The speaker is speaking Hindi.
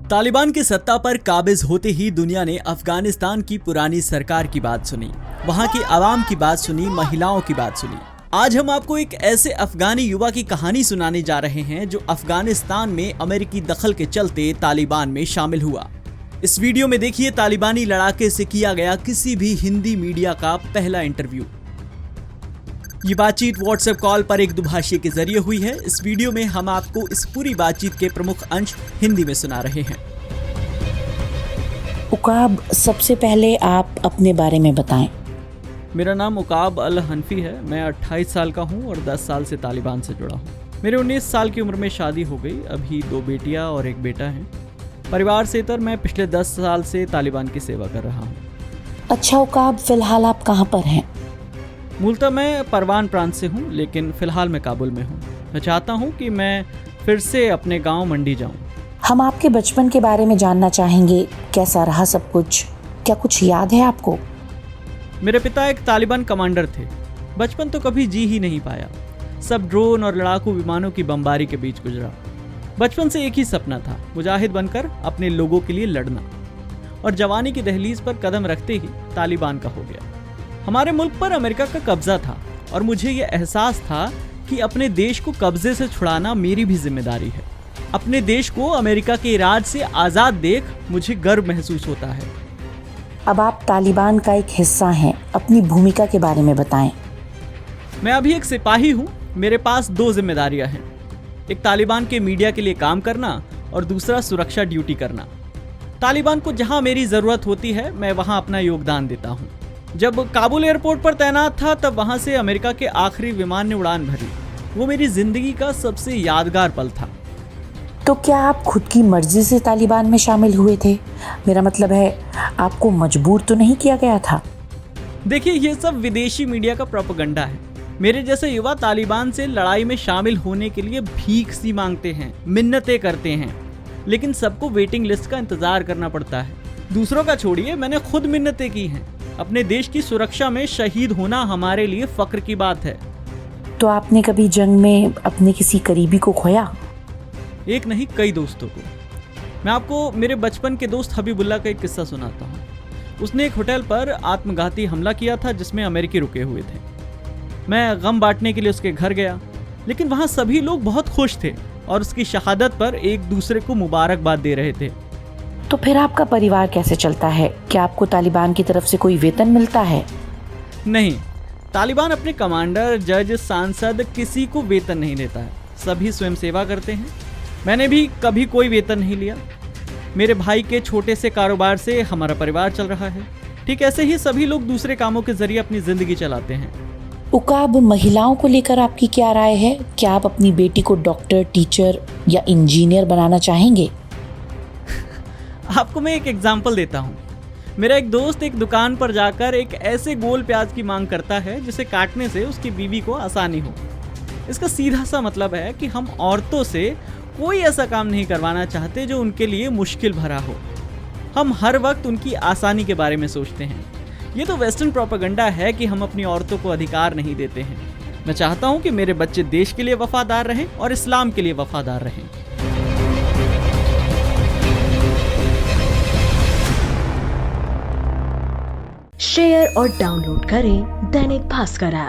तालिबान की सत्ता पर काबिज होते ही दुनिया ने अफगानिस्तान की पुरानी सरकार की बात सुनी, वहां की आवाम की बात सुनी, महिलाओं की बात सुनी। आज हम आपको एक ऐसे अफगानी युवा की कहानी सुनाने जा रहे हैं जो अफगानिस्तान में अमेरिकी दखल के चलते तालिबान में शामिल हुआ। इस वीडियो में देखिए तालिबानी लड़ाके से किया गया किसी भी हिंदी मीडिया का पहला इंटरव्यू। ये बातचीत व्हाट्सएप कॉल पर एक दुभाषी के जरिए हुई है। इस वीडियो में हम आपको इस पूरी बातचीत के प्रमुख अंश हिंदी में सुना रहे हैं। उकाब, सबसे पहले आप अपने बारे में बताएं। मेरा नाम उकाब अल हनफी है। मैं 28 साल का हूँ और 10 साल से तालिबान से जुड़ा हूँ। मेरे 19 साल की उम्र में शादी हो गई। अभी 2 बेटियाँ और 1 बेटा है। परिवार से इतर मैं पिछले 10 साल से तालिबान की सेवा कर रहा हूँ। अच्छा उकाब, फिलहाल आप कहाँ पर हैं? मूलतः मैं परवान प्रांत से हूँ, लेकिन फिलहाल मैं काबुल में हूँ। मैं चाहता हूँ कि मैं फिर से अपने गांव मंडी जाऊँ। हम आपके बचपन के बारे में जानना चाहेंगे। कैसा रहा सब कुछ? क्या कुछ याद है आपको? मेरे पिता एक तालिबान कमांडर थे। बचपन तो कभी जी ही नहीं पाया। सब ड्रोन और लड़ाकू विमानों की बमबारी के बीच गुजरा। बचपन से एक ही सपना था, मुजाहिद बनकर अपने लोगों के लिए लड़ना। और जवानी की दहलीज पर कदम रखते ही तालिबान का हो गया। हमारे मुल्क पर अमेरिका का कब्जा था और मुझे यह एहसास था कि अपने देश को कब्जे से छुड़ाना मेरी भी जिम्मेदारी है। अपने देश को अमेरिका के राज से आज़ाद देख मुझे गर्व महसूस होता है। अब आप तालिबान का एक हिस्सा हैं, अपनी भूमिका के बारे में बताएं। मैं अभी एक सिपाही हूँ। मेरे पास 2 जिम्मेदारियां हैं। एक तालिबान के मीडिया के लिए काम करना और दूसरा सुरक्षा ड्यूटी करना। तालिबान को जहाँ मेरी ज़रूरत होती है मैं वहाँ अपना योगदान देता हूँ। जब काबुल एयरपोर्ट पर तैनात था तब वहाँ से अमेरिका के आखिरी विमान ने उड़ान भरी। वो मेरी जिंदगी का सबसे यादगार पल था। तो क्या आप खुद की मर्जी से तालिबान में शामिल हुए थे? मेरा मतलब है, आपको मजबूर तो नहीं किया गया था? देखिए, ये सब विदेशी मीडिया का प्रोपेगेंडा है। मेरे जैसे युवा तालिबान से लड़ाई में शामिल होने के लिए भीख सी मांगते हैं, मिन्नतें करते हैं, लेकिन सबको वेटिंग लिस्ट का इंतजार करना पड़ता है। दूसरों का छोड़िए, मैंने खुद मिन्नतें की हैं। अपने देश की सुरक्षा में शहीद होना हमारे लिए फक्र की बात है। तो आपने कभी जंग में अपने किसी करीबी को खोया? एक नहीं, कई दोस्तों को। मैं आपको मेरे बचपन के दोस्त हबीबुल्ला का एक किस्सा सुनाता हूँ। उसने एक होटल पर आत्मघाती हमला किया था जिसमें अमेरिकी रुके हुए थे। मैं गम बांटने के लिए उसके घर गया, लेकिन वहाँ सभी लोग बहुत खुश थे और उसकी शहादत पर एक दूसरे को मुबारकबाद दे रहे थे। तो फिर आपका परिवार कैसे चलता है? क्या आपको तालिबान की तरफ से कोई वेतन मिलता है? नहीं, तालिबान अपने कमांडर, जज, सांसद किसी को वेतन नहीं देता है। सभी स्वयं सेवा करते हैं। मैंने भी कभी कोई वेतन नहीं लिया। मेरे भाई के छोटे से कारोबार से हमारा परिवार चल रहा है। ठीक ऐसे ही सभी लोग दूसरे कामों के जरिए अपनी जिंदगी चलाते हैं। उकाब, महिलाओं को लेकर आपकी क्या राय है? क्या आप अपनी बेटी को डॉक्टर, टीचर या इंजीनियर बनाना चाहेंगे? आपको मैं एक एग्जाम्पल देता हूँ। मेरा एक दोस्त एक दुकान पर जाकर एक ऐसे गोल प्याज की मांग करता है जिसे काटने से उसकी बीवी को आसानी हो। इसका सीधा सा मतलब है कि हम औरतों से कोई ऐसा काम नहीं करवाना चाहते जो उनके लिए मुश्किल भरा हो। हम हर वक्त उनकी आसानी के बारे में सोचते हैं। ये तो वेस्टर्न प्रोपेगेंडा है कि हम अपनी औरतों को अधिकार नहीं देते हैं। मैं चाहता हूँ कि मेरे बच्चे देश के लिए वफादार रहें और इस्लाम के लिए वफादार रहें। शेयर और डाउनलोड करें दैनिक भास्कर ऐप।